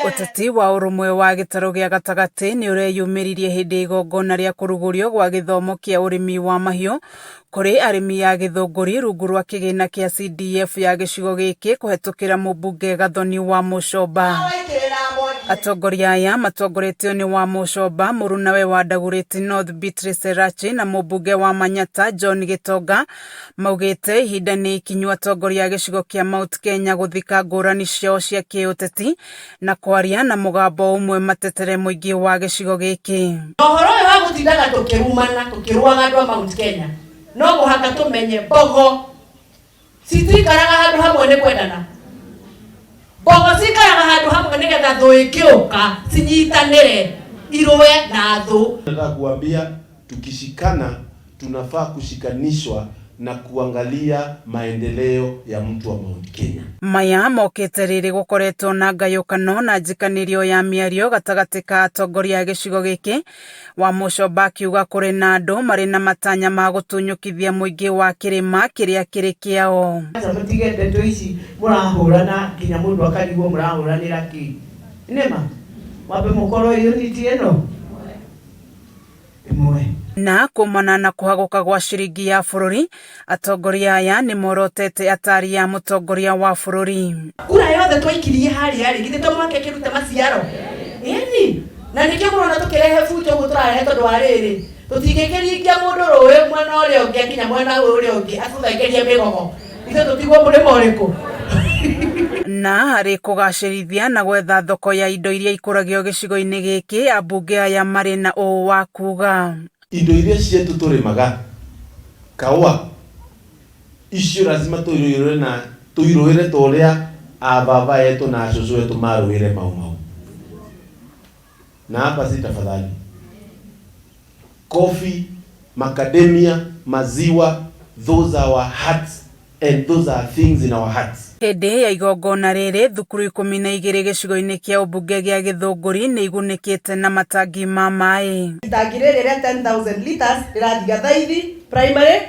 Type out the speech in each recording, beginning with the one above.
Uteti wa urumwe wa gitaro gia gatagati ni ureyumiririe hindi igongona ria kurugurio gwa githomo kia urimi wa mahiu kuri arimi ya Githunguri rungu rwa kigina kia CDF ya gicigo giki kuhetukira mubunge Gathoni wa Mucomba. Atongoria aya matongoretio ni wa Mucomba murunawe wa Dagoretti North Beatrice Elachi na mubunge wa Manyata John Gitonga maugite ihinda ni ikinyu atongoria gicigo kia Mount Kenya guthika ngurani ciao cia kiuteti na kwaria na mugambo umwe matetere muingi wa gicigo giki. Ohoro wa gutindaga tukirumana tukiruaga andu a Mount Kenya no muhaka tumenye Mbogo citikaraga handu hamwe ni kwendana. Mbogo cikaraga handu hamwe nigetha thu ikiuka cinyitanire irue na thu. Nataka kuambia tukishikana tunafaa kushikanishwa na kuangalia maendeleo ya mtu wa Mount Kenya. Maya mokete riri gukoretwo na ngayukano na njikanirio ya miario gatagati ka atongoria gicigo giki wa Mucomba akiuga kuri na andu mari na matanya ma gutunyukithia muingi wa kirima kiria kiri kiao. Mutige ndeto ici murahurana kinya mundu akarigwo murahuranira ki nema wabe mukoro unity eno imwe na kumana na kuhaguka gwa ciringi ya bururi atongoria aya ni morotete atari ya mutongoria wa bururi. Kura yothe twaikirie hari githe tomwake kiruta maciaro yani na nikio murona tukirehe fujo guturahe tondu wa riri tutigikirikia mundu ruwe mwena uria ungi kinya mwena uria ungi atuthaikerie migogo ithe tutigwo murimo uriku na hari kugacirithia na gwetha thoko ya indo iria ikuragio gicigo-ini giki ambunge aya mari na uu wa kuga indo iria cietu turimaga kawa icio lazima tuiruire toria ababa yetu na acucu yetu maruire mau na hapa si tafadhali coffee, macadamia, maziwa, those are our hearts and those are things in our hearts. Hindi ya igongona riri thukuru 12 gicigo-ini kia ubunge gia Githunguri ni igunikite na matangi ma mai. Itangi riri ria 10,000 liters rirathiga Thaithi primary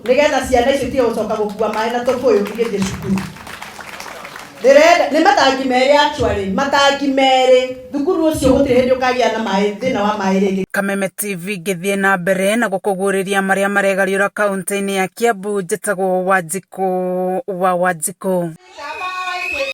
nigetha ciana icio tie gucoka gukua mai na tukuyu igithie cukuru. Ni matangi meri actually matangi meri thukuru ucio gutire hindi ukagia na mai thina wa mai ringi. Kameme TV ngithie na mbere na gukuguriria maria maregariura kaunti-ini ya Kiambu njitagwo Wanjiku wa Wanjiku.